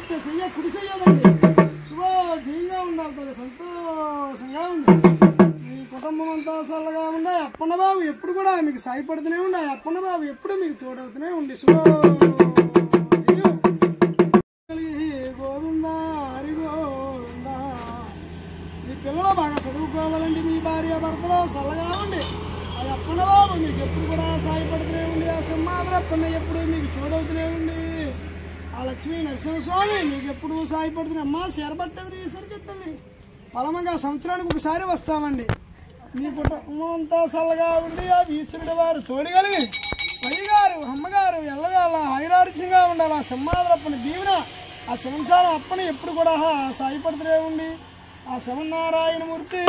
ఇచ్చే చెయ్య కుడి చెయ్యదండి శుభోజయంగా ఉండాలి, సంతోషంగా ఉంది. మీ కుటుంబం అంతా చల్లగా ఉండే అప్పన్న బాబు ఎప్పుడు కూడా మీకు సాయపడుతూనే ఉండే, అప్పన్న బాబు ఎప్పుడు మీకు తోడవుతూనే ఉండి శుభోజయం. గోవింద హరి గోవింద. మీ పిల్లలు బాగా చదువుకోవాలండి, మీ భార్య భర్తలో చల్లగా ఉండి అది అప్పన్న బాబు మీకు ఎప్పుడు కూడా సాయపడుతూనే ఉండి, ఆ సింహాద్రప్పన్న ఎప్పుడు మీకు తోడవుతూనే ఉండి, ఆ లక్ష్మీ నరసింహస్వామి మీకు ఎప్పుడు సాయపడుతుంది. అమ్మ చేరబట్టేది సరికెత్తండి, పలమగా సంవత్సరానికి ఒకసారి వస్తామండి. మీ కుటుంబం అంతా చల్లగా ఉండి ఆ ఈశ్వరుడి వారు తోడుగలిగి అయ్యగారు అమ్మగారు ఎల్లవేళ హైరారిత్యంగా ఉండాలి. ఆ సింహాద్రప్పని దీవెన ఆ శివంచారం అప్పని ఎప్పుడు కూడా సాయపడుతూనే ఉండి ఆ శివనారాయణమూర్తి